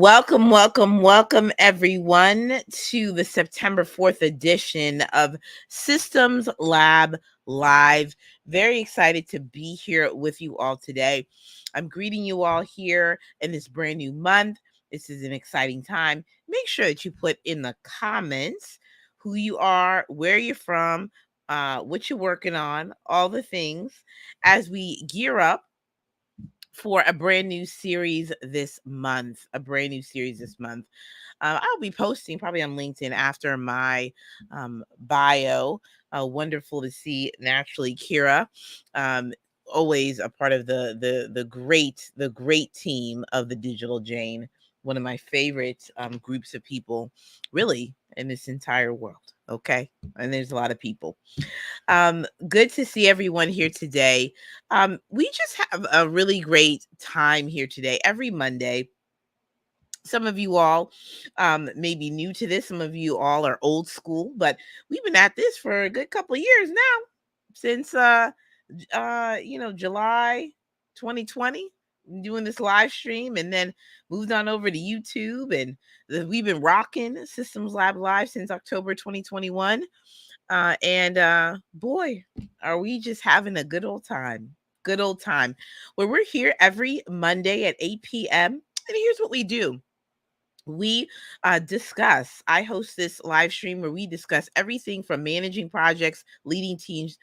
Welcome, everyone, to the September 4th edition of Systems Lab Live. Very excited to be here with you all today. I'm greeting you all here in this brand new month. This is an exciting time. Make sure that you put in the comments who you are, where you're from, what you're working on, all the things as we gear up for a brand new series this month. I'll be posting probably on LinkedIn after my bio. Wonderful to see naturally Kira. Always a part of the great team of the Digital Jane, one of my favorite groups of people, really, in this entire world. Okay, and there's a lot of people. Good to see everyone here today. We just have a really great time here today. Every Monday, some of you all may be new to this. Some of you all are old school, but we've been at this for a good couple of years now, since July 2020, doing this live stream, and then moved on over to YouTube, and we've been rocking Systems Lab Live since October 2021. And boy, are we just having a good old time. Good old time. Where we're here every Monday at 8 p.m. And here's what we do. We I host this live stream where we discuss everything from managing projects, leading teams,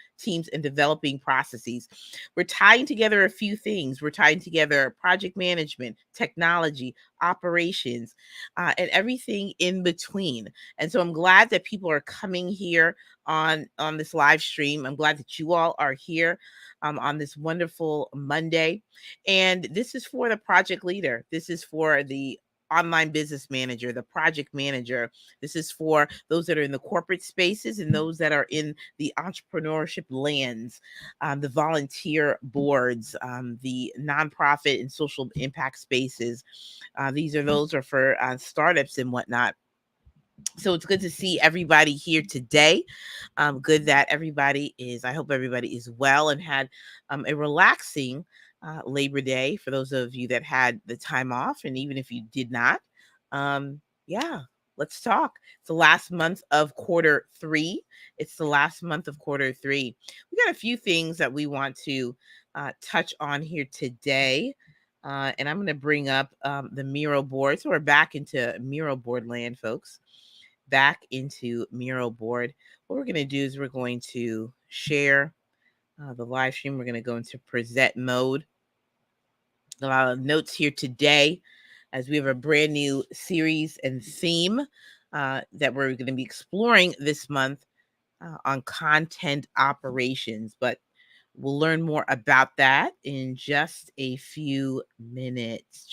and developing processes. We're tying together a few things. We're tying together project management, technology, operations, and everything in between. And so I'm glad that people are coming here on this live stream. I'm glad that you all are here on this wonderful Monday. And this is for the project leader. This is for the online business manager, the project manager. This is for those that are in the corporate spaces and those that are in the entrepreneurship lands, the volunteer boards, the nonprofit and social impact spaces. Those are for startups and whatnot. So it's good to see everybody here today. Good that I hope everybody is well and had a relaxing Labor Day for those of you that had the time off. And even if you did not, yeah, let's talk. It's the last month of quarter three. We got a few things that we want to touch on here today. And I'm going to bring up the Miro board. So we're back into Miro board land, folks. Back into Miro board. What we're going to do is we're going to share the live stream. We're going to go into present mode. A lot of notes here today as we have a brand new series and theme that we're going to be exploring this month on content operations. But we'll learn more about that in just a few minutes.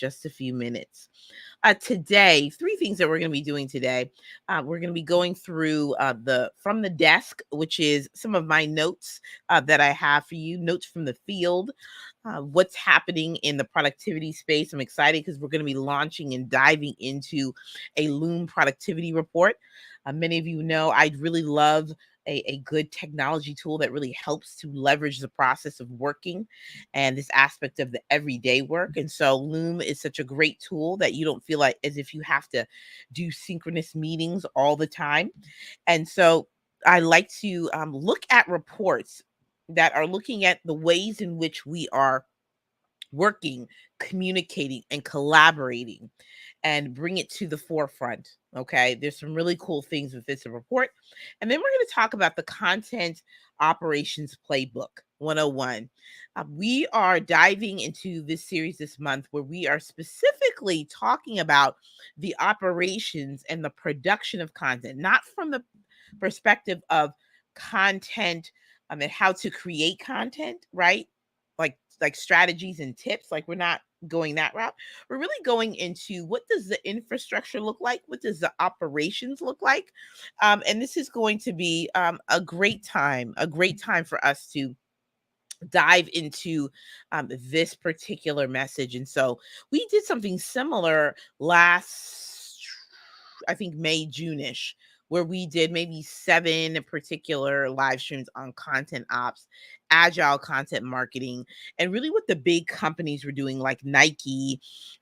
Today, three things that we're going to be doing today. We're going to be going through from the desk, which is some of my notes that I have for you, notes from the field, what's happening in the productivity space. I'm excited because we're going to be launching and diving into a Loom productivity report. Many of you know I really love a good technology tool that really helps to leverage the process of working and this aspect of the everyday work. And so Loom is such a great tool that you don't feel like as if you have to do synchronous meetings all the time. And so I like to look at reports that are looking at the ways in which we are working, communicating, and collaborating, and bring it to the forefront. Okay, there's some really cool things with this report. And then we're going to talk about the Content Operations Playbook 101. We are diving into this series this month where we are specifically talking about the operations and the production of content, not from the perspective of content and how to create content, right? Like strategies and tips. Like, we're not going that route. We're really going into what does the infrastructure look like? What does the operations look like? And this is going to be a great time for us to dive into this particular message. And so we did something similar last, I think, May, June-ish, where we did maybe 7 particular live streams on content ops, agile content marketing, and really what the big companies were doing, like Nike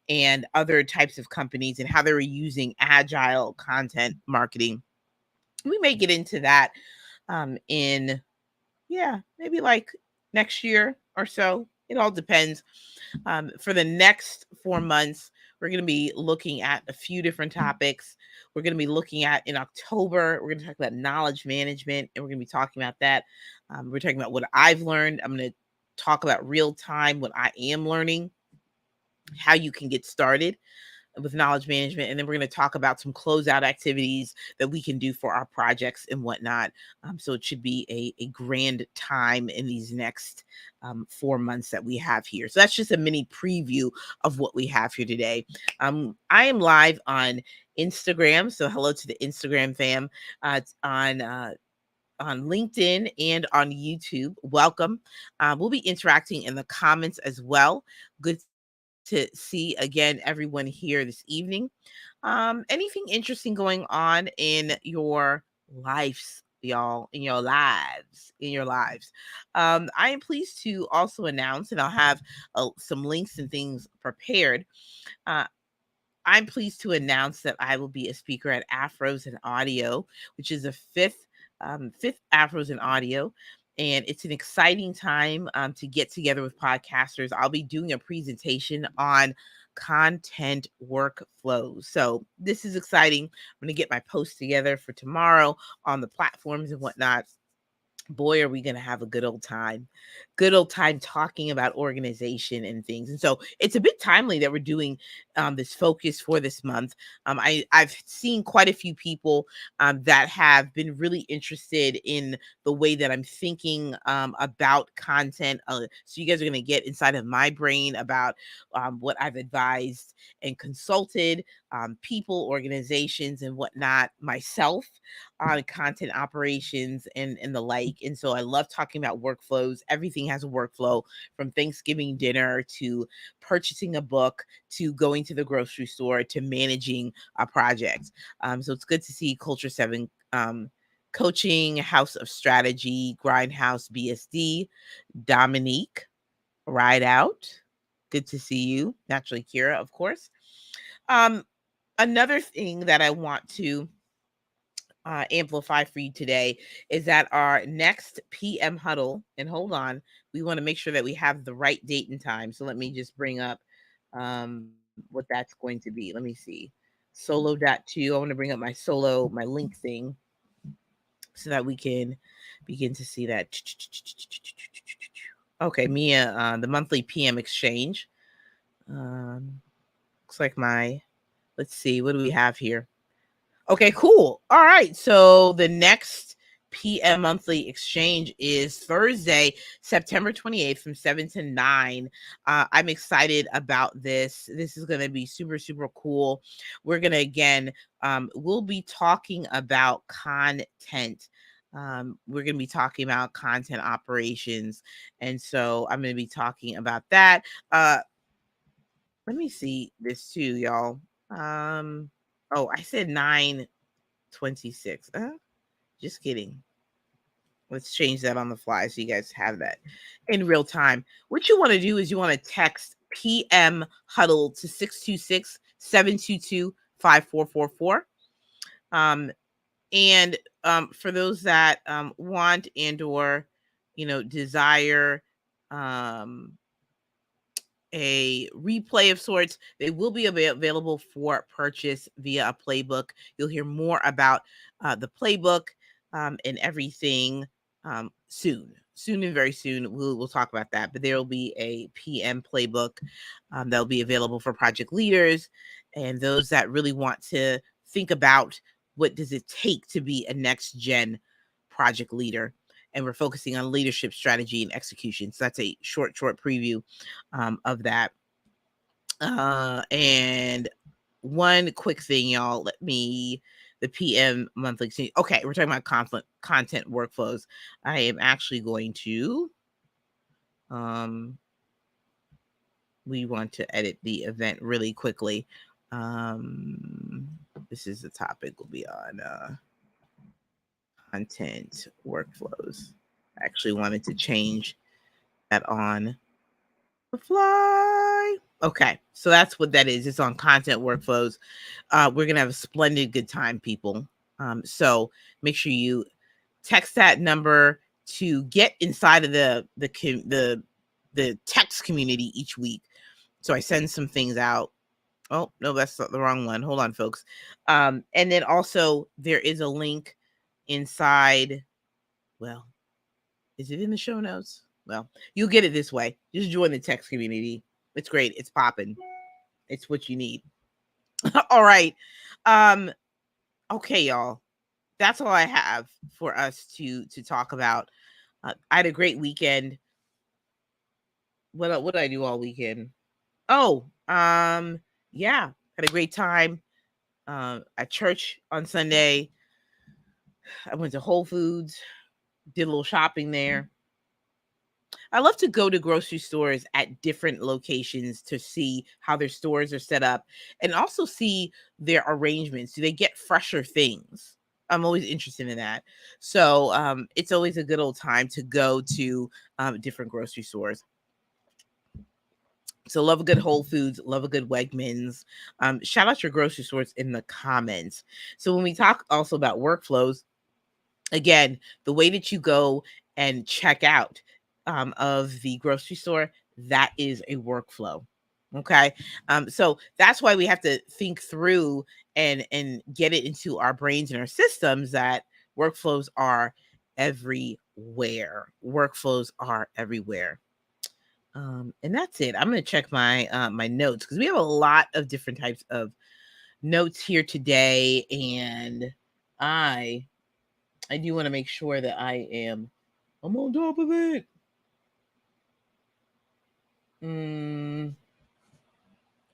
and other types of companies, and how they were using agile content marketing. We may get into that in, yeah, maybe like next year or so. It all depends. For the next 4 months, we're going to be looking at a few different topics. We're going to be looking at, in October, we're going to talk about knowledge management, and we're going to be talking about that. We're talking about what I've learned. I'm going to talk about real time, what I am learning, how you can get started with knowledge management. And then we're going to talk about some closeout activities that we can do for our projects and whatnot. So it should be a grand time in these next 4 months that we have here. So that's just a mini preview of what we have here today. I am live on Instagram. So hello to the Instagram fam, on LinkedIn and on YouTube. Welcome. We'll be interacting in the comments as well. Good to see again everyone here this evening. Anything interesting going on in your lives, y'all, in your lives. I am pleased to also announce, and I'll have some links and things prepared. Uh, I'm pleased to announce that I will be a speaker at Afros and Audio, which is a fifth Afros and Audio. And it's an exciting time to get together with podcasters. I'll be doing a presentation on content workflows. So this is exciting. I'm going to get my post together for tomorrow on the platforms and whatnot. Boy, are we going to have a good old time talking about organization and things. And so it's a bit timely that we're doing this focus for this month. I've seen quite a few people that have been really interested in the way that I'm thinking about content. So you guys are going to get inside of my brain about what I've advised and consulted people, organizations, and whatnot myself on content operations and the like. And so I love talking about workflows. Everything has a workflow, from Thanksgiving dinner to purchasing a book to going to the grocery store to managing a project. So it's good to see Culture 7 Coaching, House of Strategy, Grindhouse BSD, Dominique, Ride Out. Good to see you. Naturally, Kira, of course. Another thing that I want to amplify for you today is that our next PM huddle, and hold on, we want to make sure that we have the right date and time. So let me just bring up what that's going to be. Let me see. Solo.2. I want to bring up my link thing so that we can begin to see that. Okay, Mia, the monthly PM exchange. Looks like let's see, what do we have here? Okay, cool. All right. So the next PM monthly exchange is Thursday, September 28th from 7 to 9. I'm excited about this. This is going to be super, super cool. We're going to, again, we'll be talking about content. We're going to be talking about content operations. And so I'm going to be talking about that. Let me see this too, y'all. Oh, I said 9:26. Just kidding. Let's change that on the fly so you guys have that in real time. What you want to do is you want to text PM huddle to 626-722-5444. And for those that want and or desire a replay of sorts, they will be available for purchase via a playbook. You'll hear more about the playbook and everything soon and very soon. We'll talk about that, but there will be a PM playbook that will be available for project leaders and those that really want to think about what does it take to be a next gen project leader. And we're focusing on leadership, strategy, and execution. So that's a short preview of that. And one quick thing, y'all. The PM monthly. Okay, we're talking about content workflows. I am actually going to, we want to edit the event really quickly. This is the topic we'll be on. content workflows. I actually wanted to change that on the fly. Okay, so that's what that is. It's on content workflows. We're gonna have a splendid good time, people. So make sure you text that number to get inside of the text community each week. So I send some things out. Oh no, that's the wrong one. Hold on, folks. And then also there is a link inside. Well, is it in the show notes? Well, you'll get it this way. Just join the text community. It's great. It's popping. It's what you need. All right. Okay, y'all. That's all I have for us to talk about. I had a great weekend. What did I do all weekend? Oh, yeah, had a great time at church on Sunday. I went to Whole Foods, did a little shopping there. I love to go to grocery stores at different locations to see how their stores are set up and also see their arrangements. Do they get fresher things? I'm always interested in that. So it's always a good old time to go to different grocery stores. So love a good Whole Foods, love a good Wegmans. Shout out your grocery stores in the comments. So when we talk also about workflows, again, the way that you go and check out of the grocery store, that is a workflow. Okay. So that's why we have to think through and get it into our brains and our systems that workflows are everywhere. Workflows are everywhere. And that's it. I'm going to check my my notes because we have a lot of different types of notes here today, and I do want to make sure that I'm on top of it.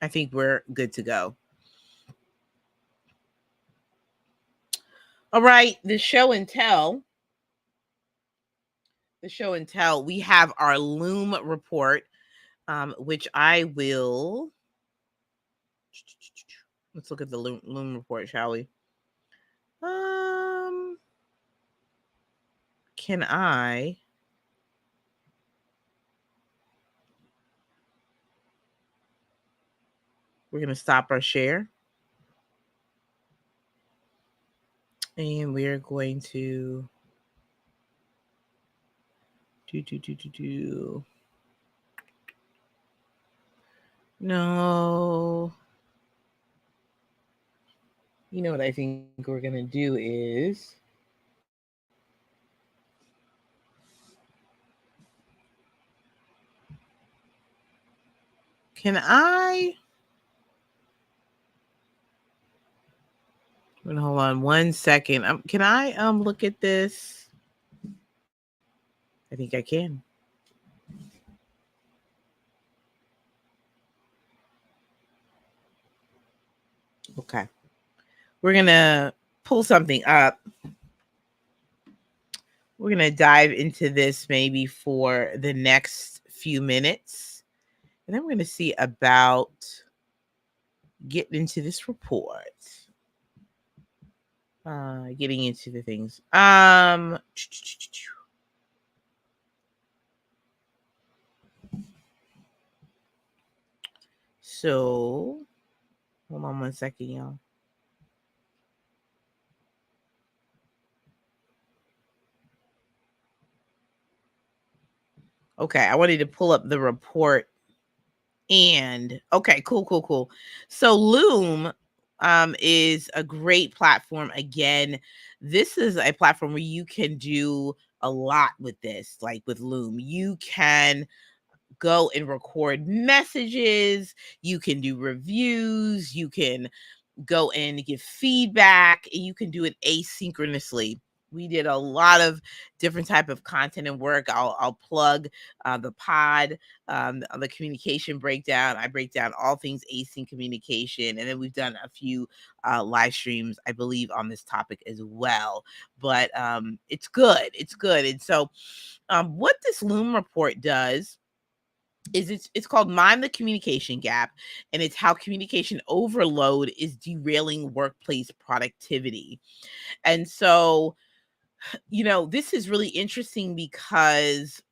I think we're good to go. All right, the show and tell. We have our Loom report, which I will. Let's look at the Loom report, shall we? Can I? We're going to stop our share. And we're going to No. You know what I think we're going to do is can I hold on 1 second. Can I look at this? I think I can. Okay. We're going to pull something up. We're going to dive into this maybe for the next few minutes. And then we're going to see about getting into this report. Getting into the things. So hold on 1 second, y'all. Okay, I wanted to pull up the report. And okay, cool. So Loom is a great platform. Again, this is a platform where you can do a lot with this. Like with Loom, you can go and record messages, you can do reviews, you can go and give feedback, and you can do it asynchronously. We did a lot of different type of content and work. I'll plug the pod, the communication breakdown. I break down all things async communication, and then we've done a few live streams, I believe, on this topic as well. But it's good. It's good. And so, what this Loom report does is it's called Mind the Communication Gap, and it's how communication overload is derailing workplace productivity. And so This is really interesting because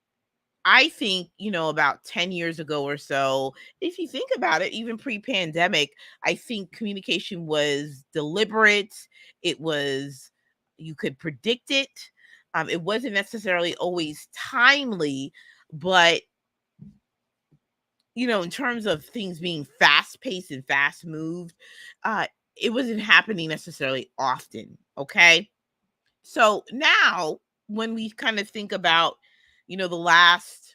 I think, about 10 years ago or so, if you think about it, even pre-pandemic, I think communication was deliberate. It was, you could predict it. It wasn't necessarily always timely, but, in terms of things being fast paced and fast moved, uh, it wasn't happening necessarily often. Okay. So now, when we kind of think about, the last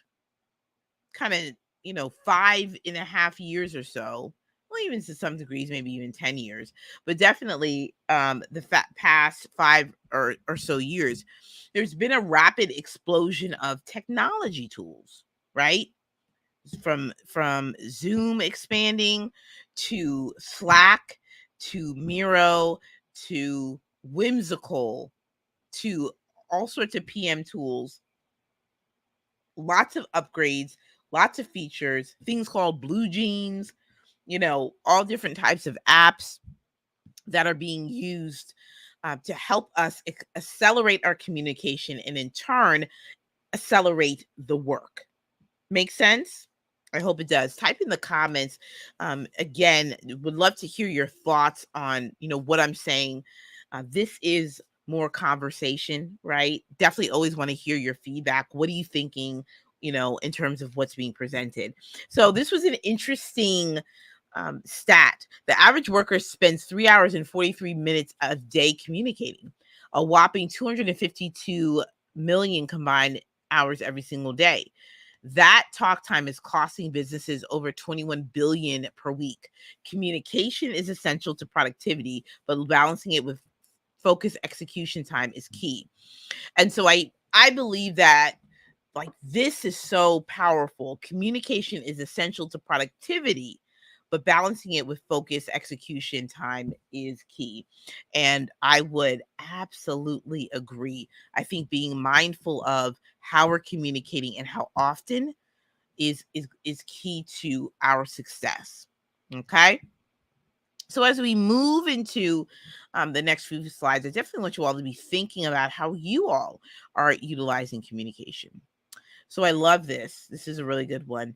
kind of 5.5 years or so, well, even to some degrees, maybe even 10 years, but definitely the past 5 or so years, there's been a rapid explosion of technology tools, right? From Zoom expanding to Slack to Miro to Whimsical to all sorts of PM tools, lots of upgrades, lots of features, things called blue jeans, all different types of apps that are being used to help us accelerate our communication and in turn accelerate the work. Make sense? I hope it does. Type in the comments. Again, would love to hear your thoughts on, what I'm saying. This is more conversation, right? Definitely always want to hear your feedback. What are you thinking, in terms of what's being presented? So this was an interesting stat. The average worker spends 3 hours and 43 minutes a day communicating, a whopping 252 million combined hours every single day. That talk time is costing businesses over 21 billion per week. Communication is essential to productivity, but balancing it with focused execution time is key. And so I believe that, like, this is so powerful. Communication is essential to productivity, but balancing it with focused execution time is key. And I would absolutely agree. I think being mindful of how we're communicating and how often is key to our success. Okay. So as we move into the next few slides, I definitely want you all to be thinking about how you all are utilizing communication. So I love this. This is a really good one.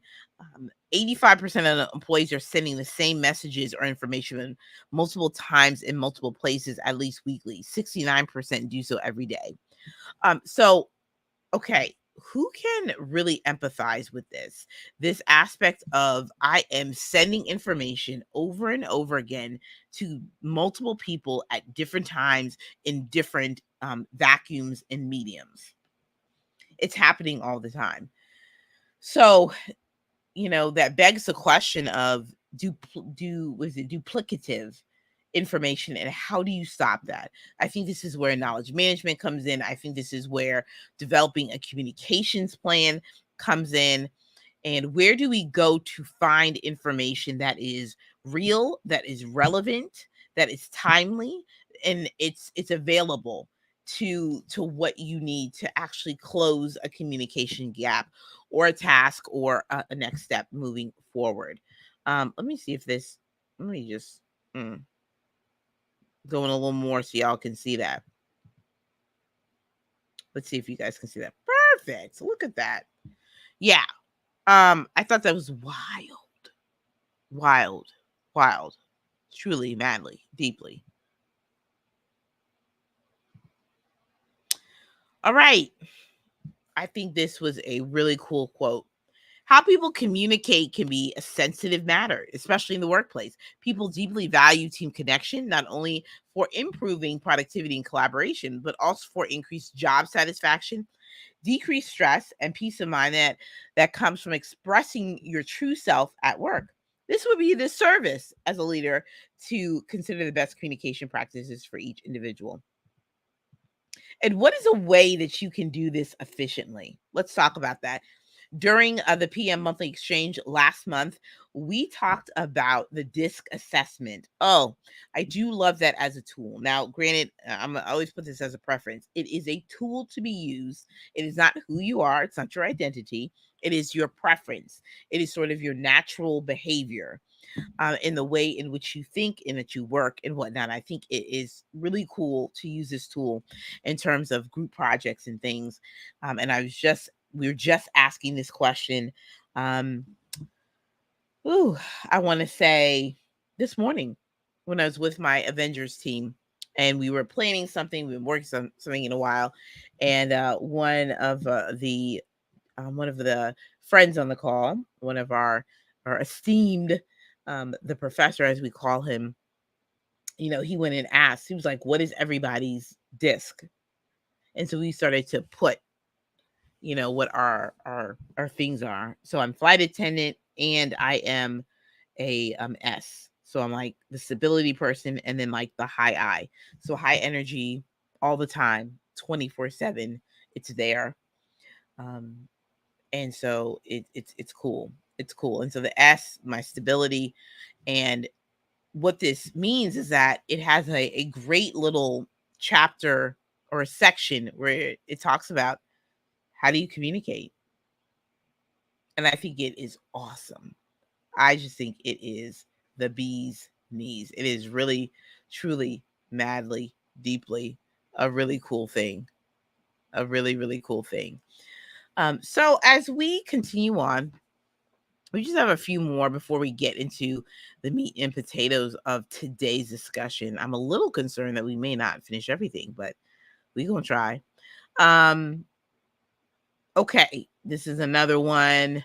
85% of the employees are sending the same messages or information multiple times in multiple places, at least weekly. 69% do so every day. So okay, who can really empathize with this aspect of I am sending information over and over again to multiple people at different times in different vacuums and mediums? It's happening all the time. So, that begs the question of, was it duplicative information, and how do you stop that? I think this is where knowledge management comes in. I think this is where developing a communications plan comes in. And where do we go to find information that is real, that is relevant, that is timely, and it's available to what you need to actually close a communication gap or a task or a next step moving forward. Let me see if this, let me just go in a little more so y'all can see that. Let's see if you guys can see that. Perfect. Look at that. Yeah. I thought that was wild. Wild. Wild. Truly, madly, deeply. All right. I think this was a really cool quote. How people communicate can be a sensitive matter, especially in the workplace. People deeply value team connection, not only for improving productivity and collaboration, but also for increased job satisfaction, decreased stress, and peace of mind that comes from expressing your true self at work. This would be a disservice as a leader to consider the best communication practices for each individual. And what is a way that you can do this efficiently? Let's talk about that. During the PM monthly exchange last month, we talked about the DISC assessment. Oh, I do love that as a tool. Now, granted, I always put this as a preference. It is a tool to be used. It is not who you are. It's not your identity. It is your preference. It is sort of your natural behavior. in the way in which you think and that you work and whatnot. I think it is really cool to use this tool in terms of group projects and things. And we were just asking this question. Um, I want to say this morning when I was with my Avengers team and we were planning something, we've been working something in a while. And one of the friends on the call, one of our esteemed, the professor, as we call him, he went and asked, he was like, what is everybody's disc? And so we started to put, what our things are. So I'm flight attendant and I am a S. So I'm like the stability person and then like the high I. So high energy all the time, 24/7. It's there. And so it's cool. It's cool. And so the S, my stability, and what this means is that it has a great little chapter or a section where it talks about how do you communicate. And I think it is awesome. I just think it is the bee's knees. It is really, truly, madly, deeply a really cool thing. A really, really cool thing. So as we continue on, we just have a few more before we get into the meat and potatoes of today's discussion. I'm a little concerned that we may not finish everything, but we're going to try. Okay, this is another one.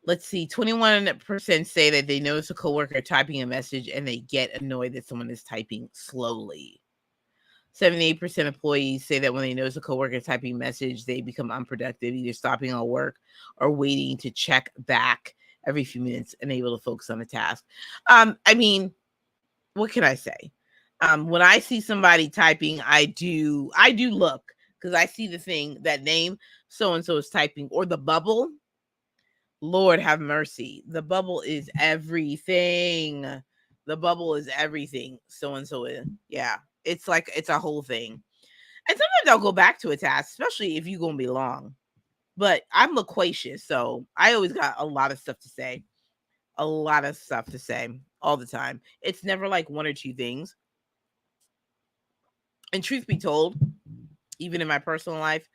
Let's see, 21% say that they notice a coworker typing a message and they get annoyed that someone is typing slowly. 78% employees say that when they notice a coworker typing a message, they become unproductive, either stopping on work or waiting to check back every few minutes and able to focus on the task. I mean, what can I say? When I see somebody typing, I do look because I see the thing, that name so-and-so is typing, or the bubble. Lord have mercy. The bubble is everything. The bubble is everything. So-and-so is, yeah. It's like, it's a whole thing. And sometimes I'll go back to a task, especially if you're going to be long. But I'm loquacious, so I always got a lot of stuff to say. A lot of stuff to say all the time. It's never like one or two things. And truth be told, even in my personal life,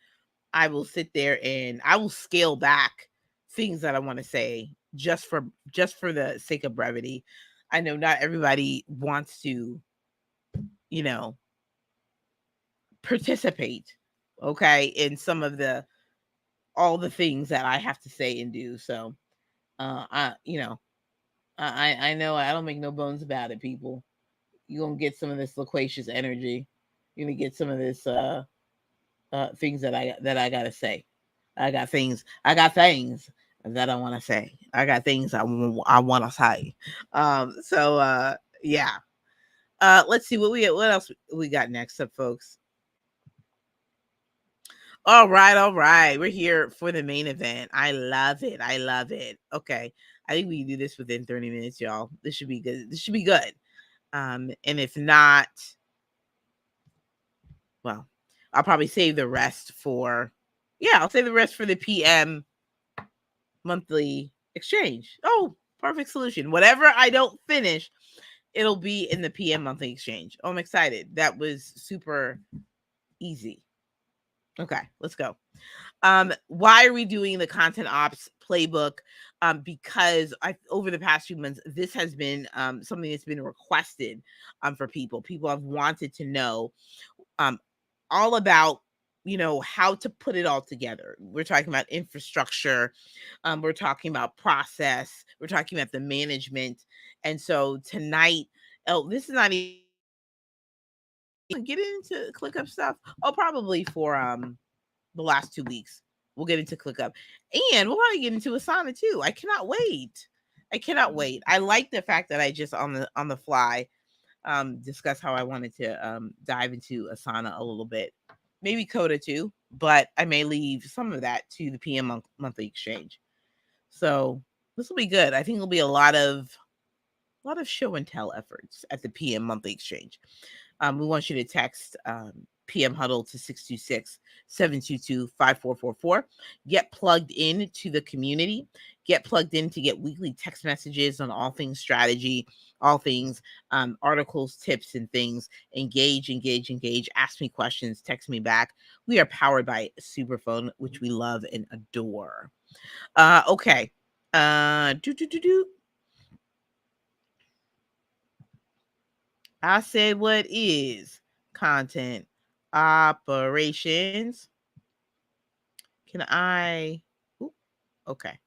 I will sit there and I will scale back things that I want to say just for the sake of brevity. I know not everybody wants to, participate, okay, in some of all the things that I have to say and do. So, I know I don't make no bones about it, people. You're gonna get some of this loquacious energy. You're gonna get some of this things that I gotta say. I got things that I want to say. I got things I want to say. Yeah. Let's see what else we got next up, folks. All right. We're here for the main event. I love it. Okay. I think we can do this within 30 minutes, y'all. This should be good. And if not, well, I'll probably save the rest for the PM monthly exchange. Oh, perfect solution. Whatever I don't finish, it'll be in the PM monthly exchange. Oh, I'm excited. That was super easy. Okay, let's go. Why are we doing the Content Ops Playbook? Because over the past few months, this has been something that's been requested for people. People have wanted to know all about, how to put it all together. We're talking about infrastructure. We're talking about process. We're talking about the management. And so tonight, this is not even get into ClickUp stuff. Oh, probably for the last 2 weeks. We'll get into ClickUp. And we'll probably get into Asana too. I cannot wait. I like the fact that I just on the fly discuss how I wanted to dive into Asana a little bit. Maybe Coda too, but I may leave some of that to the PM monthly exchange. So this will be good. I think it'll be a lot of show and tell efforts at the PM monthly exchange. We want you to text PM huddle to 626-722-5444. Get plugged in to the community. Get plugged in to get weekly text messages on all things strategy, all things articles, tips, and things. Engage. Ask me questions. Text me back. We are powered by Superphone, which we love and adore. Okay. I said, what is content operations? Can I? Ooh, okay.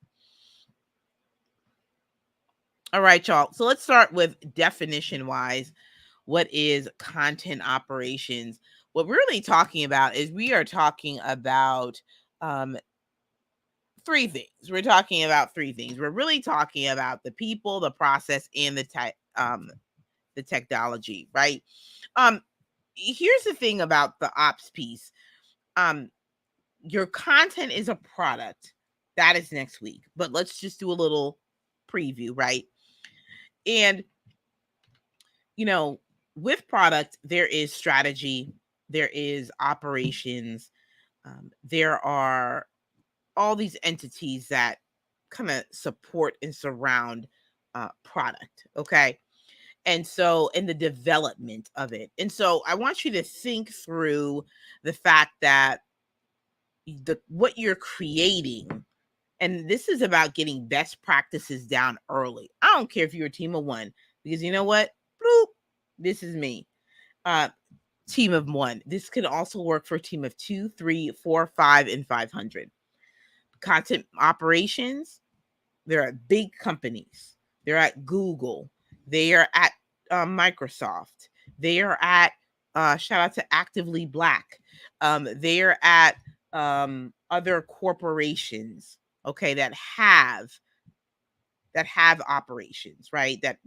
All right, y'all. So let's start with definition wise. What is content operations? What we're really talking about is we are talking about three things. We're talking about three things. We're really talking about the people, the process, and the technology, right? Here's the thing about the ops piece. Your content is a product. That is next week. But let's just do a little preview, right? And with product, there is strategy, there is operations, there are all these entities that kind of support and surround product. Okay. And so, in the development of it. And so, I want you to think through the fact that what you're creating, and this is about getting best practices down early. I don't care if you're a team of one, because you know what? Bloop, this is me. Team of one. This can also work for a team of 2, 3, 4, 5, and 500. Content operations, they're at big companies. They're at Google. They are at Microsoft. They are at shout out to Actively Black. They are at other corporations. Okay, that have operations, right? That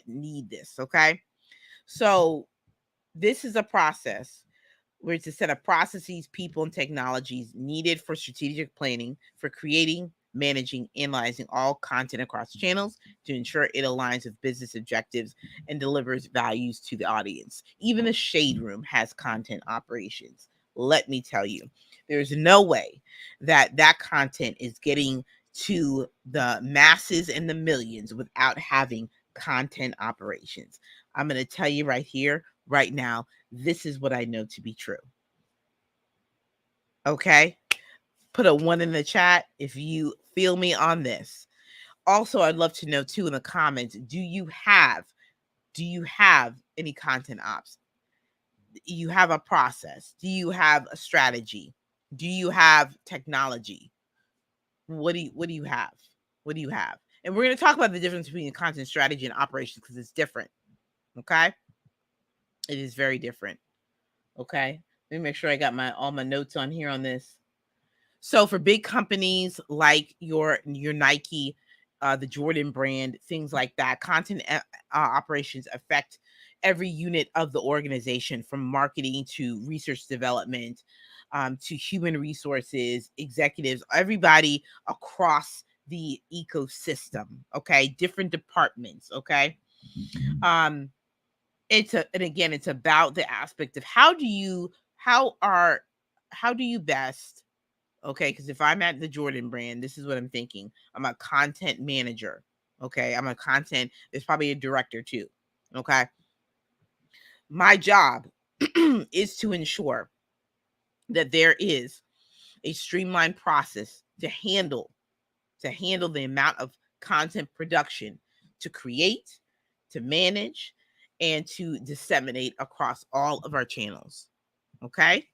need this. Okay, so this is a process where it's a set of processes, people, and technologies needed for strategic planning, for creating, managing, analyzing all content across channels to ensure it aligns with business objectives and delivers values to the audience. Even the shade room has content operations. Let me tell you, there's no way that content is getting to the masses and the millions without having content operations. I'm going to tell you right here, right now, this is what I know to be true. Okay? Put a 1 in the chat if you feel me on this. Also, I'd love to know too in the comments, do you have any content ops? You have a process? Do you have a strategy? Do you have technology? What do you have? What do you have? And we're going to talk about the difference between content strategy and operations because it's different. Okay? It is very different. Okay? Let me make sure I got all my notes on here on this. So for big companies like your Nike, the Jordan brand, things like that, content operations affect every unit of the organization, from marketing to research development, to human resources, executives, everybody across the ecosystem. Okay, different departments. Okay, it's about the aspect of how do you best. Okay, because if I'm at the Jordan brand, this is what I'm thinking. I'm a content manager. Okay, there's probably a director too. Okay. My job is to ensure that there is a streamlined process to handle the amount of content production, to create, to manage, and to disseminate across all of our channels. Okay?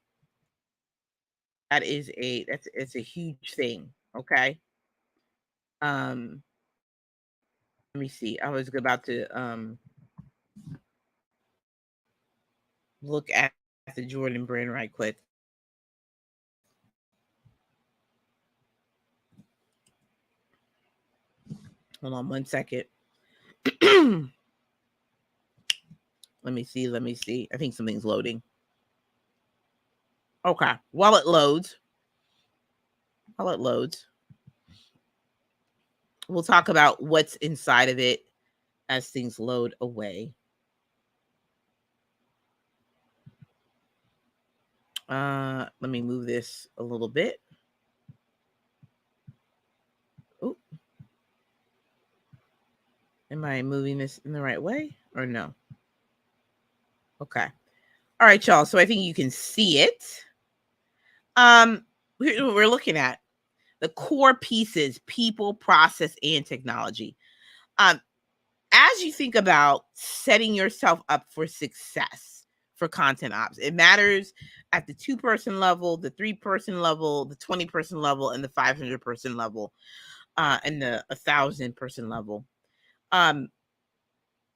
It's a huge thing. Okay? Let me see. I was about to look at the Jordan brand right quick. Hold on 1 second. Let me see. I think something's loading. Okay. While it loads, we'll talk about what's inside of it as things load away. Let me move this a little bit. Oh, am I moving this in the right way or no? Okay. All right, y'all. So I think you can see it. We're looking at the core pieces: people, process, and technology. Um, as you think about setting yourself up for success for content ops, it matters at the 2-person level, the 3-person level, the 20-person level, and the 500-person level, and the 1,000-person level.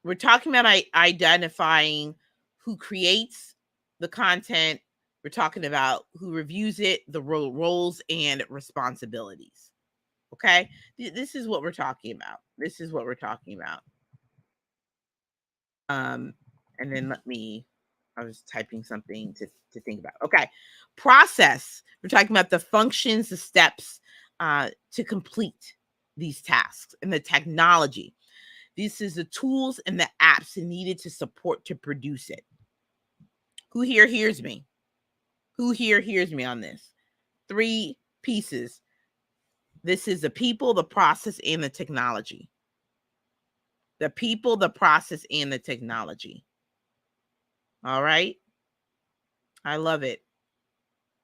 We're talking about identifying who creates the content. We're talking about who reviews it, the roles and responsibilities. Okay, this is what we're talking about. This is what we're talking about. And then I was typing something to think about. Okay, process. We're talking about the functions, the steps to complete these tasks, and the technology. This is the tools and the apps needed to support to produce it. Who here hears me? Who here hears me on this? 3 pieces. This is the people, the process, and the technology. The people, the process, and the technology. All right. I love it.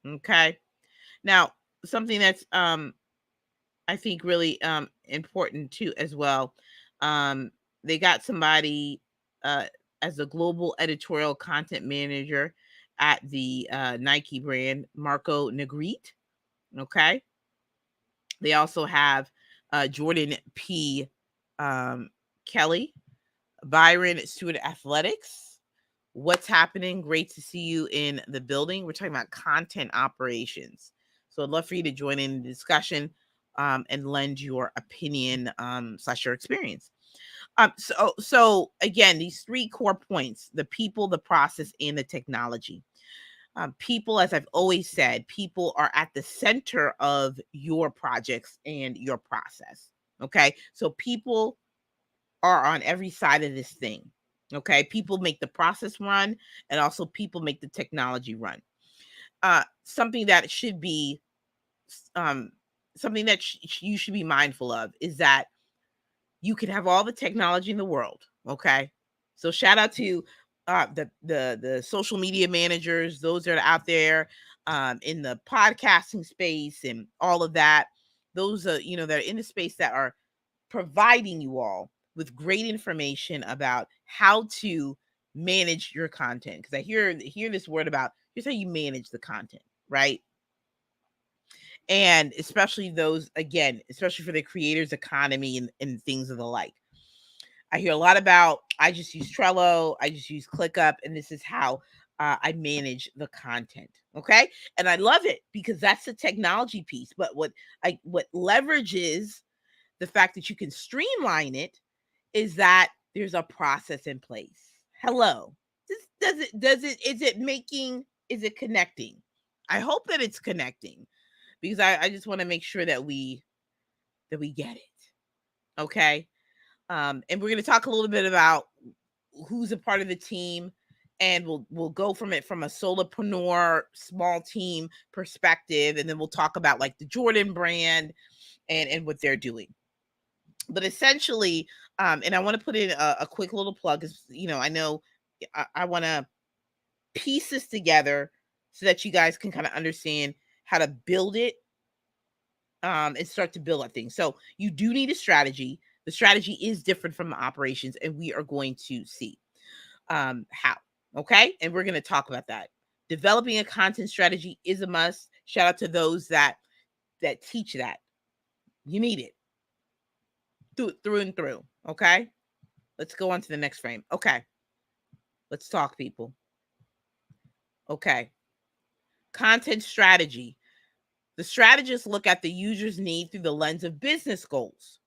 Okay. Now, something that's I think really important too as well. They got somebody as a global editorial content manager at the Nike brand, Marco Negrete. Okay. They also have Jordan P. Kelly, Byron Stewart Athletics. What's happening? Great to see you in the building. We're talking about content operations. So I'd love for you to join in the discussion and lend your opinion / your experience. So again, these 3 core points: the people, the process, and the technology. People, as I've always said, people are at the center of your projects and your process. Okay. So people are on every side of this thing. Okay. People make the process run, and also people make the technology run. Something that should be, something that you should be mindful of is that you can have all the technology in the world. Okay. So shout out to the social media managers, those that are out there in the podcasting space and all of that. Those are, that are in the space that are providing you all with great information about how to manage your content. Because I hear this word about, here's how you manage the content, right? And especially those, again, especially for the creators economy and things of the like. I hear a lot about, I just use Trello, I just use ClickUp, and this is how I manage the content. Okay. And I love it because that's the technology piece. But what leverages the fact that you can streamline it is that there's a process in place. Hello. Is it connecting? I hope that it's connecting, because I just want to make sure that we get it. Okay. And we're going to talk a little bit about who's a part of the team, and we'll go from it from a solopreneur, small team perspective, and then we'll talk about like the Jordan brand and what they're doing. But essentially, and I want to put in a quick little plug, because I know I want to piece this together so that you guys can kind of understand how to build it and start to build that thing. So you do need a strategy. The strategy is different from the operations, and we are going to see how. Okay. And we're going to talk about that. Developing a content strategy is a must. Shout out to those that teach that. You need it through and through. Okay. Let's go on to the next frame. Okay. Let's talk, people. Okay. Content strategy. The strategists look at the user's need through the lens of business goals.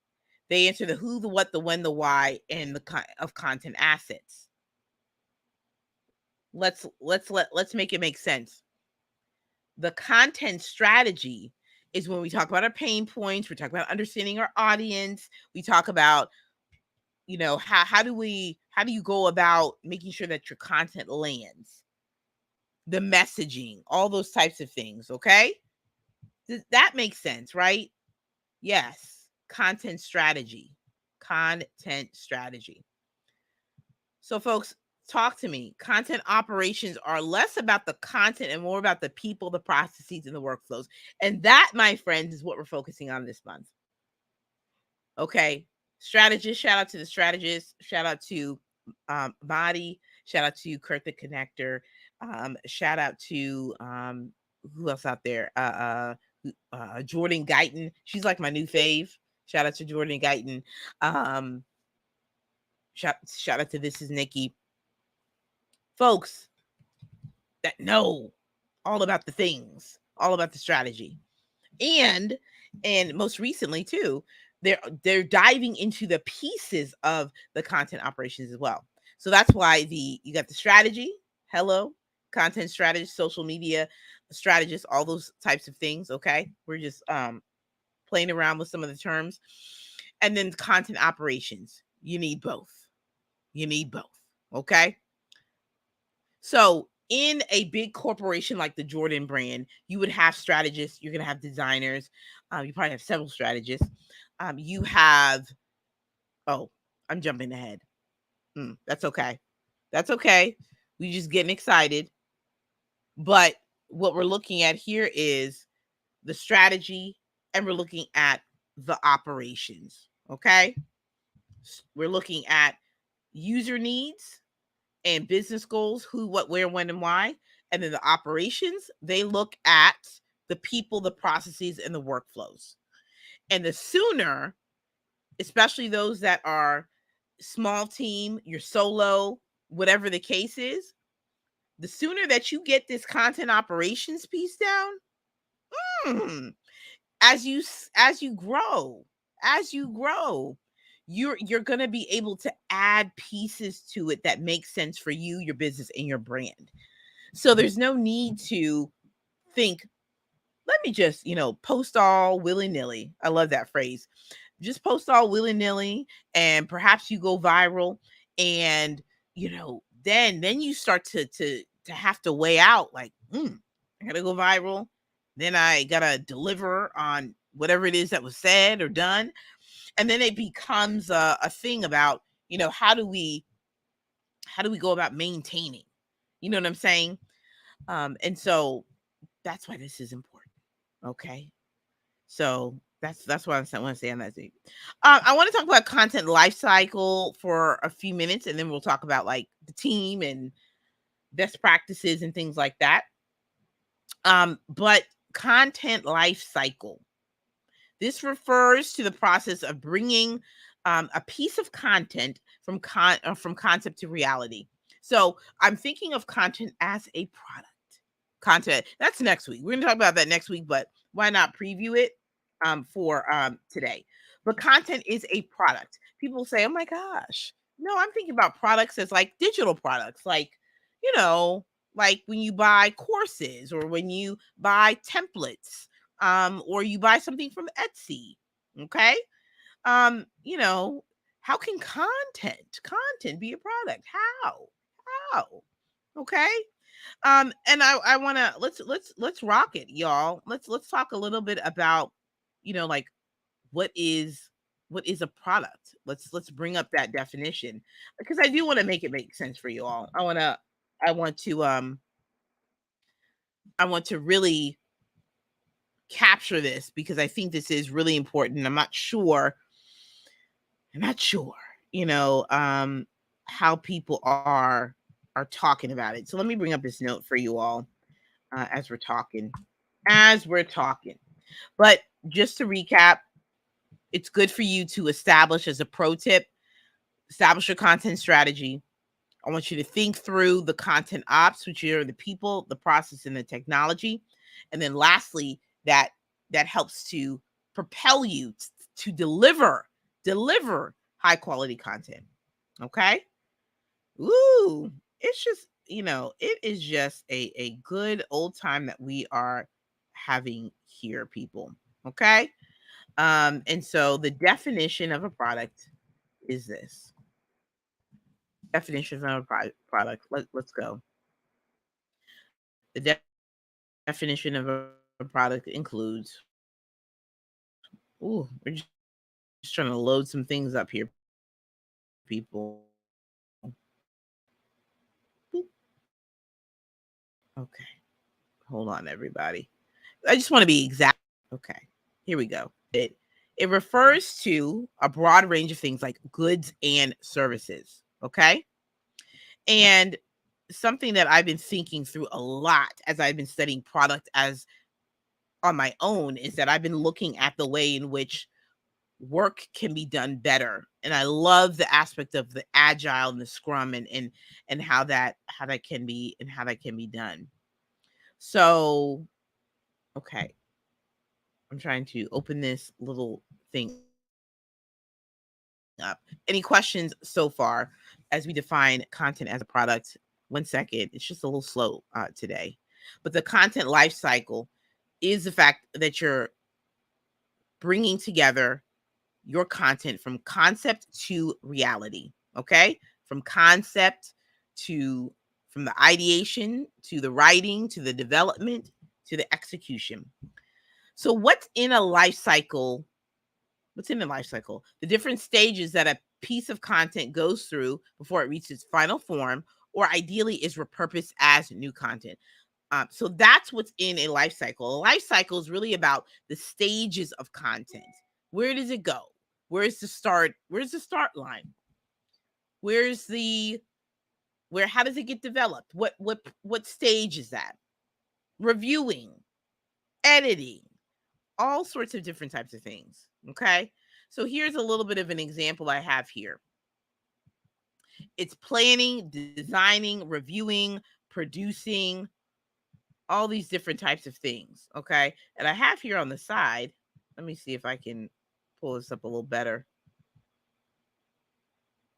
They answer the who, the what, the when, the why, and of content assets. Let's make it make sense. The content strategy is when we talk about our pain points, we talk about understanding our audience, we talk about, how do you go about making sure that your content lands? the messaging, all those types of things. Okay. That makes sense, right? Yes. Content strategy. Content strategy. So, folks, talk to me. Content operations are less about the content and more about the people, the processes, and the workflows. And that, my friends, is what we're focusing on this month. Okay. Strategist, shout out to the strategist. Shout out to Body. Shout out to Kurt the Connector. Shout out to who else out there? Jordan Guyton. She's like my new fave. Shout out to Jordan Guyton. Shout out to This Is Nikki. Folks that know all about the things, all about the strategy. And most recently too, they're diving into the pieces of the content operations as well. So that's why you got the strategy, hello, content strategist, social media strategist, all those types of things. Okay. We're just playing around with some of the terms. And then content operations. You need both. You need both. Okay. So in a big corporation like the Jordan brand, you would have strategists, you're going to have designers, you probably have several strategists. You have, oh, I'm jumping ahead. That's okay. That's okay. We just getting excited. But what we're looking at here is the strategy and we're looking at the operations. Okay. We're looking at user needs and business goals, who, what, where, when, and why. And then the operations, they look at the people, the processes, and the workflows. And the sooner, especially those that are small team, you're solo, whatever the case is, the sooner that you get this content operations piece down, as you grow, you're going to be able to add pieces to it that make sense for you, your business, and your brand. So there's no need to think, let me just, post all willy-nilly. I love that phrase. Just post all willy-nilly and perhaps you go viral, and then you start to have to weigh out, like, I gotta go viral, then I gotta deliver on whatever it is that was said or done. And then it becomes a thing about, how do we go about maintaining, you know what I'm saying? And so that's why this is important. Okay. So that's what I want to say on that thing. I want to talk about content lifecycle for a few minutes, and then we'll talk about like the team and best practices and things like that. But content lifecycle. This refers to the process of bringing a piece of content from concept to reality. So I'm thinking of content as a product. Content, that's next week. We're going to talk about that next week, but why not preview it for today? But content is a product. People say, oh my gosh. No, I'm thinking about products as like digital products, like, like when you buy courses or when you buy templates, or you buy something from Etsy. Okay. You know, how can content be a product? How? Okay. And I want to let's rock it, y'all. Let's talk a little bit about, like what is a product. Let's bring up that definition, because I do want to make it make sense for you all. I want to really capture this, because I think this is really important. I'm not sure, how people are talking about it. So let me bring up this note for you all as we're talking. But just to recap, it's good for you to establish, as a pro tip, establish your content strategy. I want you to think through the content ops, which are the people, the process, and the technology. And then lastly, that helps to propel you to deliver high quality content. Okay. Ooh, it's just, it is just a good old time that we are having here, people. Okay. And so the definition of a product is this. Definition of a product. Let's go. The definition of a product includes, ooh, we're just trying to load some things up here, people. Boop. Okay. Hold on, everybody. I just want to be exact. Okay. Here we go. It refers to a broad range of things like goods and services. Okay. And something that I've been thinking through a lot as I've been studying product as on my own is that I've been looking at the way in which work can be done better. And I love the aspect of the agile and the scrum and how that can be done. So, okay. I'm trying to open this little thing up. Any questions so far as we define content as a product? 1 second. It's just a little slow today. But the content life cycle is the fact that you're bringing together your content from concept to reality. Okay. From concept to, from the ideation to the writing to the development to the execution. So what's in a life cycle? What's in the life cycle? The different stages that a piece of content goes through before it reaches its final form, or ideally is repurposed as new content. So that's what's in a life cycle. A life cycle is really about the stages of content. Where does it go? Where's the start? Where's the start line? Where's the where? How does it get developed? What stage is that? Reviewing, editing, all sorts of different types of things. Okay. So here's a little bit of an example I have here. It's planning, designing, reviewing, producing, all these different types of things. Okay. And I have here on the side, let me see if I can pull this up a little better.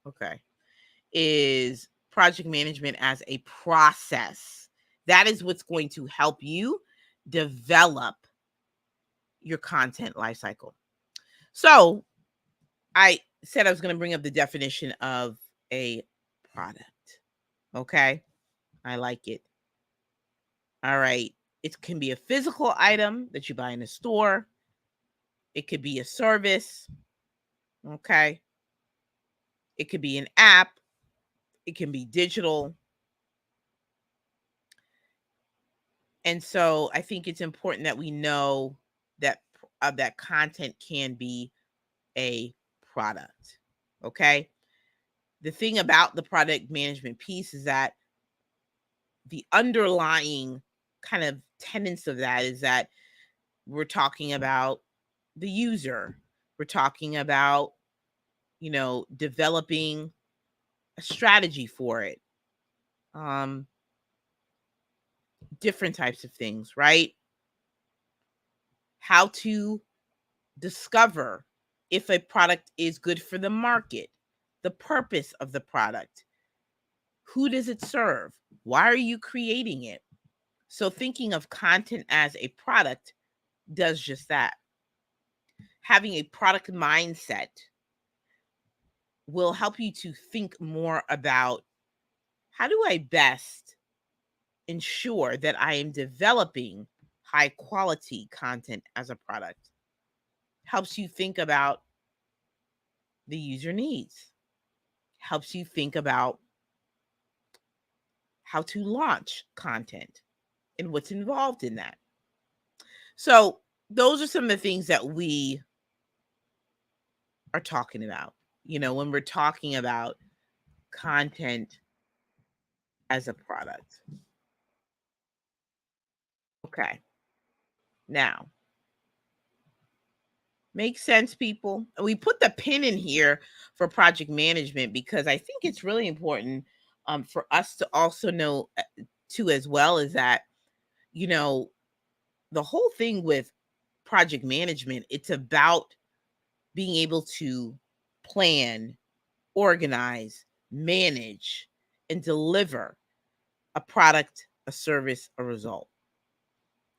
Okay. Is project management as a process. That is what's going to help you develop your content lifecycle. So I said I was going to bring up the definition of a product. Okay. I like it. All right. It can be a physical item that you buy in a store. It could be a service. Okay. It could be an app. It can be digital. And so I think it's important that we know that that content can be a product. Okay. The thing about the product management piece is that the underlying kind of tenets of that is that we're talking about the user. We're talking about, developing a strategy for it. Different types of things, right? How to discover if a product is good for the market, the purpose of the product, who does it serve, why are you creating it? So thinking of content as a product does just that. Having a product mindset will help you to think more about how do I best ensure that I am developing high quality content as a product. Helps you think about the user needs. Helps you think about how to launch content and what's involved in that. So, those are some of the things that we are talking about, when we're talking about content as a product. Okay. Now, makes sense, people. We put the pin in here for project management because I think it's really important for us to also know, too, as well, is that, you know, the whole thing with project management, it's about being able to plan, organize, manage, and deliver a product, a service, a result.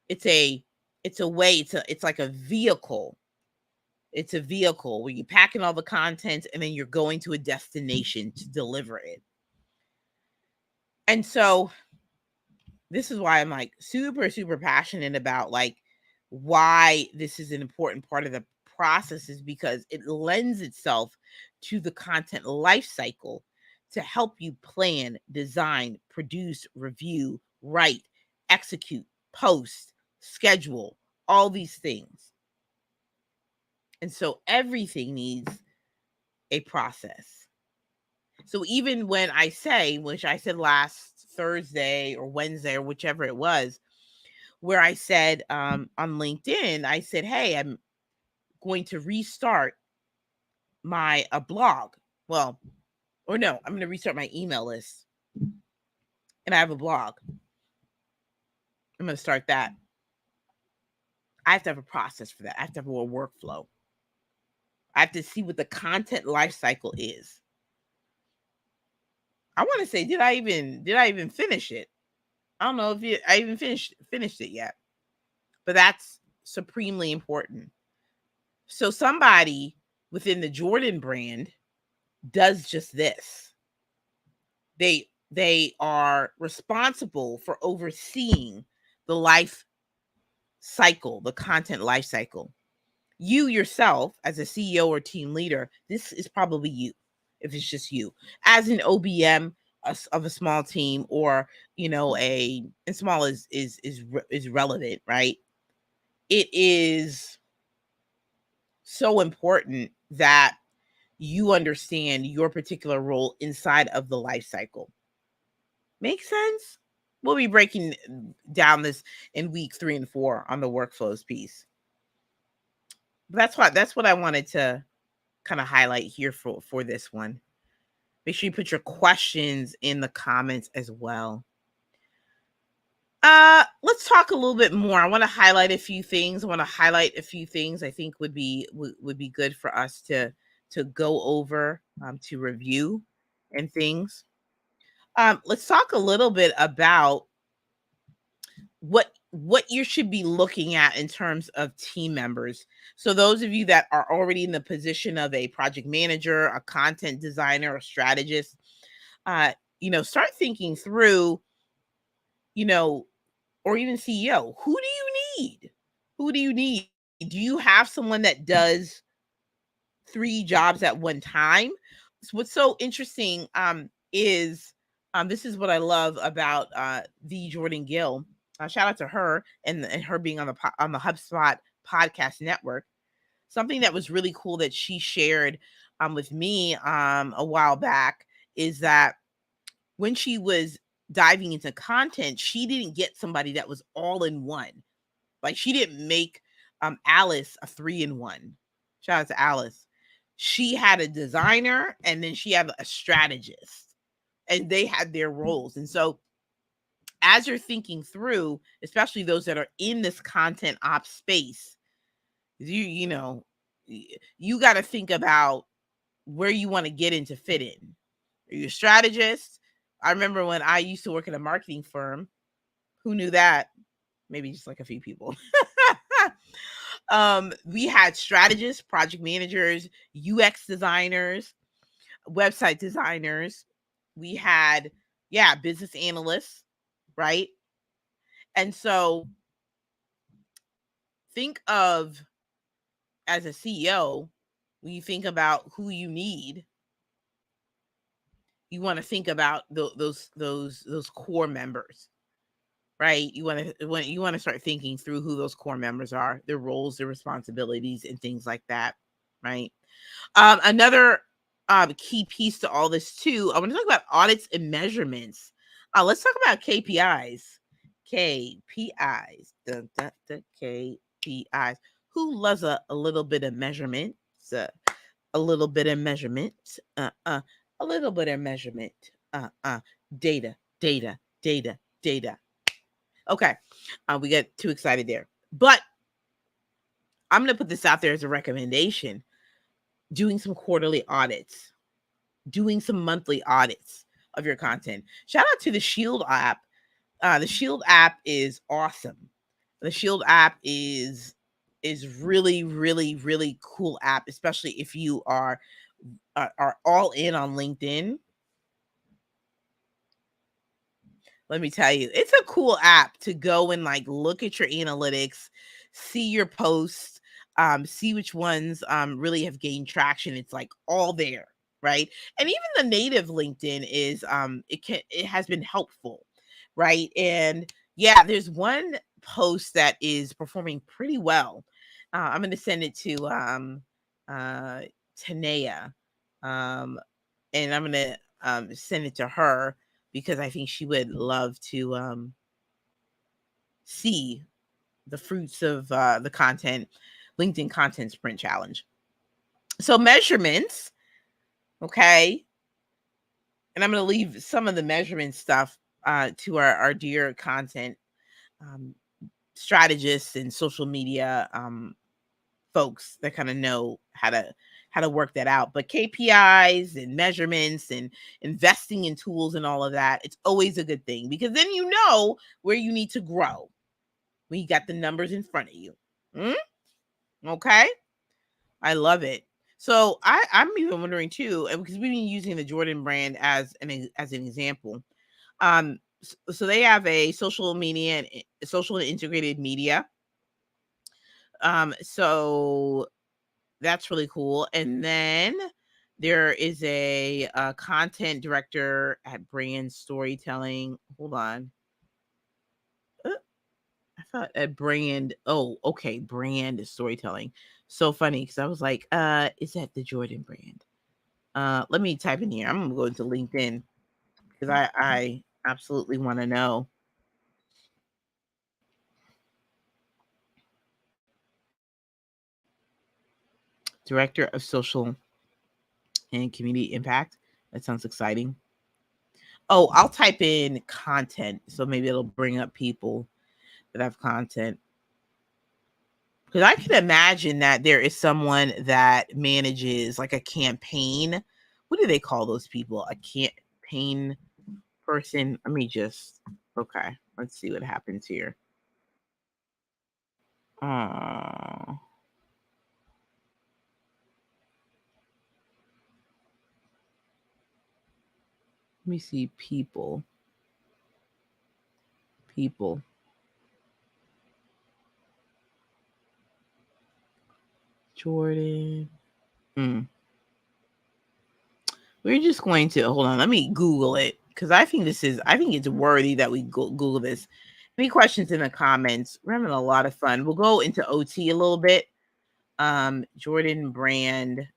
It's like a vehicle. It's a vehicle where you're packing all the content and then you're going to a destination to deliver it. And so this is why I'm like super, super passionate about like why this is an important part of the process, is because it lends itself to the content life cycle to help you plan, design, produce, review, write, execute, post, schedule, all these things. And so everything needs a process. So even when I say, which I said last Thursday or Wednesday or whichever it was, where I said on LinkedIn, I said, hey, I'm going to restart my a blog. Well, or no, I'm going to restart my email list. And I have a blog. I'm going to start that. I have to have a process for that. I have to have a workflow. I have to see what the content life cycle is. I want to say, did I even finish it? I don't know if I even finished it yet. But that's supremely important. So somebody within the Jordan brand does just this. They are responsible for overseeing the life cycle, the content life cycle. You yourself, as a CEO or team leader, this is probably you, if it's just you. As an OBM of a small team, or and small is relevant, right? It is so important that you understand your particular role inside of the life cycle. Make sense? We'll be breaking down this in week 3 and 4 on the workflows piece. But that's what I wanted to kind of highlight here for this one. Make sure you put your questions in the comments as well. Let's talk a little bit more. I want to highlight a few things. I think would be good for us to go over, to review and things. Let's talk a little bit about what you should be looking at in terms of team members. So those of you that are already in the position of a project manager, a content designer, a strategist, start thinking through, or even CEO, who do you need? Who do you need? Do you have someone that does 3 jobs at one time? So what's so interesting is this is what I love about the Jordan Gill. Shout out to her and her being on the HubSpot podcast network. Something that was really cool that she shared with me a while back is that when she was diving into content, she didn't get somebody that was all in one. Like, she didn't make Alice a 3-in-1. Shout out to Alice. She had a designer and then she had a strategist, and they had their roles. And so as you're thinking through, especially those that are in this content ops space, you got to think about where you want to get into fit in. Are you a strategist? I remember when I used to work at a marketing firm. Who knew that? Maybe just like a few people. We had strategists, project managers, UX designers, website designers. We had, business analysts, right? And so think of, as a CEO, when you think about who you need, you want to think about those core members, right? You want to start thinking through who those core members are, their roles, their responsibilities, and things like that, right? Another key piece to all this too, I want to talk about audits and measurements. Let's talk about KPIs. KPIs. KPIs. Who loves a little bit of measurement? A little bit of measurement. A little bit of measurement. Data. Okay. We got too excited there. But I'm going to put this out there as a recommendation. Doing some quarterly audits, doing some monthly audits of your content. Shout out to the Shield app. The Shield app is awesome. The Shield app is really, really, really cool app, especially if you are all in on LinkedIn. Let me tell you, it's a cool app to go and like look at your analytics, see your posts, see which ones really have gained traction. It's like all there, right? And even the native LinkedIn is it has been helpful, right? And yeah, there's one post that is performing pretty well. I'm going to send it to uh Tanea. Um and I'm going to send it to her because I think she would love to see the fruits of the content, LinkedIn Content Sprint Challenge. So measurements, okay, and I'm going to leave some of the measurement stuff to our dear content um, strategists and social media folks that kind of know how to work that out. But KPIs and measurements and investing in tools and all of that, it's always a good thing because then you know where you need to grow when you got the numbers in front of you. Mm? Okay, I love it. So I'm even wondering too, because we've been using the Jordan brand as an example. So they have a social media and social and integrated media. So that's really cool. And then there is a content director at Brand Storytelling. Hold on. I thought at Brand. Oh, okay. Brand Storytelling. So funny because I was like, is that the Jordan brand? Let me type in here. I'm gonna go into LinkedIn because I absolutely want to know. Director of Social and Community Impact. That sounds exciting. Oh, I'll type in content, so maybe it'll bring up people that have content. Because I can imagine that there is someone that manages like a campaign. What do they call those people? A campaign person. Let me just okay. Let's see what happens here. Let me see people. People. Jordan. Mm. We're just going to hold on. Let me Google it because I think it's worthy that we Google this. Any questions in the comments? We're having a lot of fun. We'll go into OT a little bit. Jordan brand.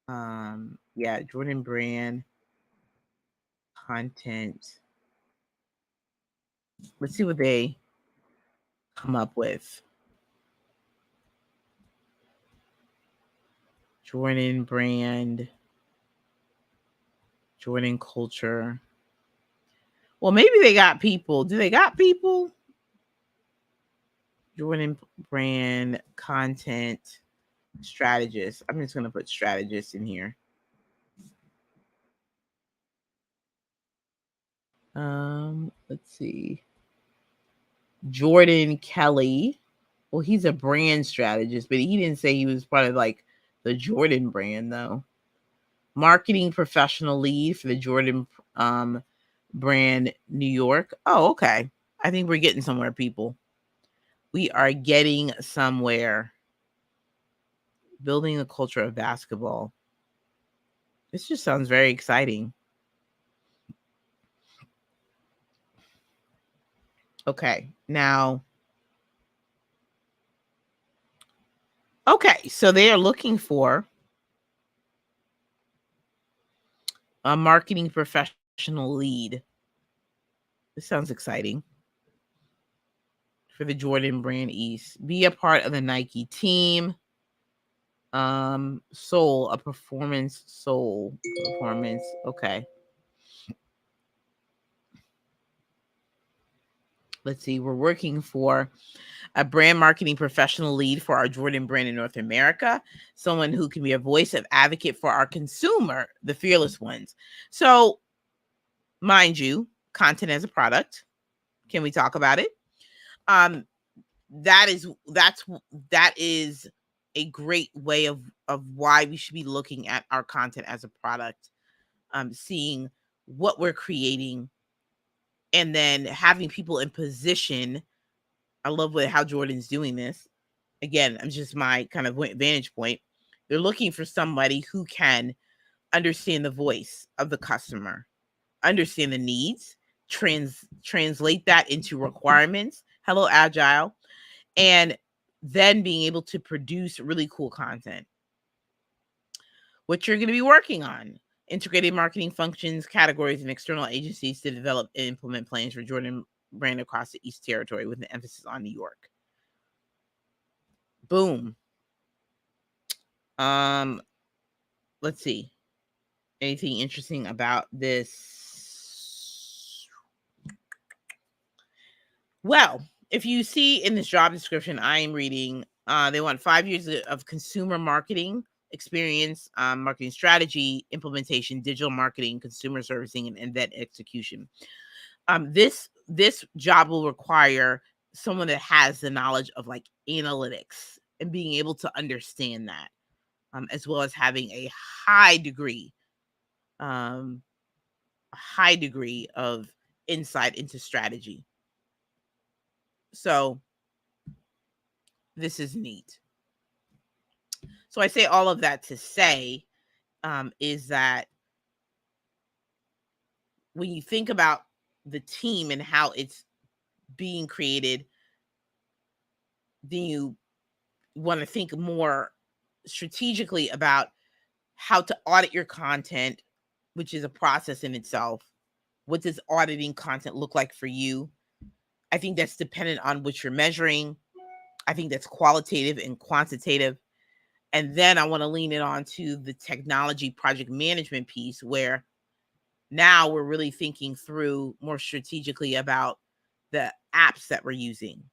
Yeah, Jordan brand content. Let's see what they come up with. Jordan brand. Jordan culture. Well, maybe they got people. Do they got people? Jordan brand content strategist. I'm just gonna put strategist in here. Let's see. Jordan Kelly. Well, he's a brand strategist, but he didn't say he was part of like the Jordan brand though. Marketing professional lead for the Jordan brand New York. Oh, okay. I think we're getting somewhere, people. We are getting somewhere. Building the culture of basketball. This just sounds very exciting. Okay. Now, okay. So they are looking for a marketing professional lead. This sounds exciting. For the Jordan brand East. Be a part of the Nike team. Soul, a performance soul. Performance. Okay. Let's see. We're working for a brand marketing professional lead for our Jordan brand in North America, someone who can be a voice of advocate for our consumer, the fearless ones. So, mind you, content as a product. Can we talk about it? Um, that is a great way of why we should be looking at our content as a product. Seeing what we're creating, and then having people in position. I love how Jordan's doing this. Again, I'm just my kind of vantage point. They're looking for somebody who can understand the voice of the customer, understand the needs, translate that into requirements. Hello, Agile. And then being able to produce really cool content. What you're going to be working on: integrated marketing functions, categories, and external agencies to develop and implement plans for Jordan brand across the East Territory with an emphasis on New York. Boom. Let's see. Anything interesting about this? Well, if you see in this job description I am reading, they want 5 years of consumer marketing experience, marketing strategy, implementation, digital marketing, consumer servicing, and then execution. This job will require someone that has the knowledge of like analytics and being able to understand that, as well as having a high degree of insight into strategy. So this is neat. So I say all of that to say, is that when you think about the team and how it's being created, then you want to think more strategically about how to audit your content, which is a process in itself. What does auditing content look like for you? I think that's dependent on what you're measuring. I think that's qualitative and quantitative. And then I want to lean it on to the technology project management piece, where now we're really thinking through more strategically about the apps that we're using,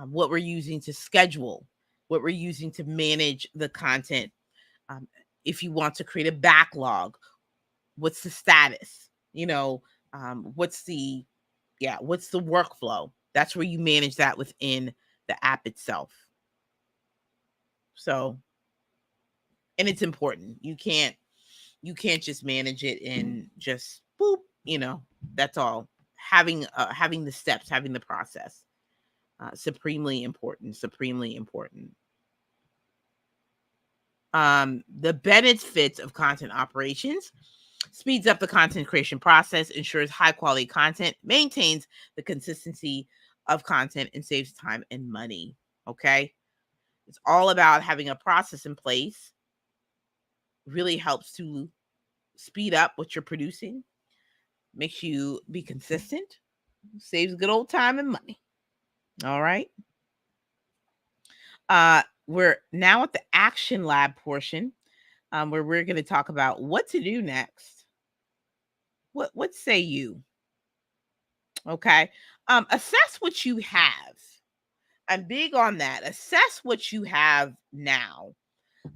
what we're using to schedule, what we're using to manage the content. If you want to create a backlog, what's the status? What's the workflow? That's where you manage that within the app itself. So, and it's important. You can't just manage it and just boop, that's all. Having the steps, having the process, supremely important. The benefits of content operations: speeds up the content creation process, ensures high quality content, maintains the consistency of content, and saves time and money. Okay. It's all about having a process in place. Really helps to speed up what you're producing, makes you be consistent, saves good old time and money. All right. We're now at the action lab portion, where we're going to talk about what to do next. What say you? Okay. Assess what you have. I'm big on that. Assess what you have now.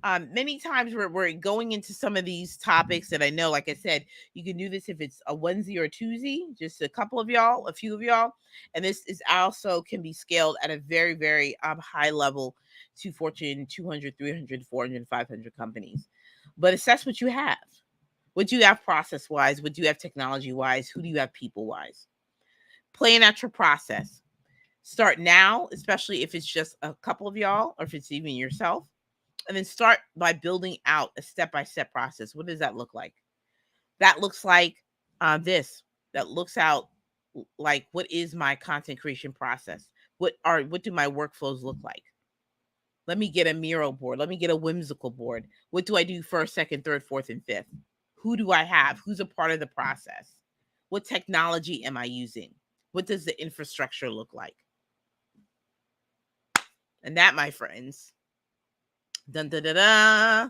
Many times we're going into some of these topics that I know, like I said, you can do this if it's a onesie or a twosie, just a few of y'all. And this is also can be scaled at a very, very high level to Fortune 200, 300, 400, 500 companies. But assess what you have. What do you have process-wise? What do you have technology-wise? Who do you have people-wise? Plan out your process. Start now, especially if it's just a couple of y'all or if it's even yourself. And then start by building out a step-by-step process. What does that look like? That looks like this. That looks out like, what is my content creation process? What do my workflows look like? Let me get a Miro board. Let me get a whimsical board. What do I do first, second, third, fourth, and fifth? Who do I have? Who's a part of the process? What technology am I using? What does the infrastructure look like? And that, my friends, dun, da, da, da,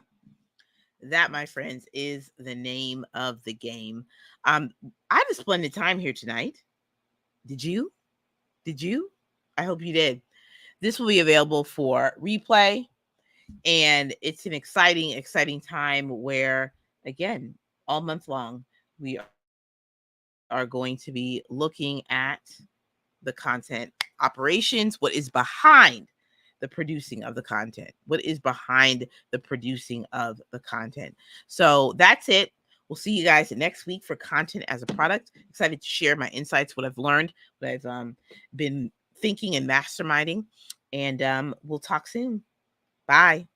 that, my friends, is the name of the game. I had a splendid time here tonight. Did you? I hope you did. This will be available for replay, and it's an exciting time where, again, all month long, we are going to be looking at the content operations, what is behind the producing of the content, what is behind the producing of the content. So that's it. We'll see you guys next week for content as a product. Excited to share my insights, what I've learned, what I've been thinking and masterminding. And we'll talk soon. Bye.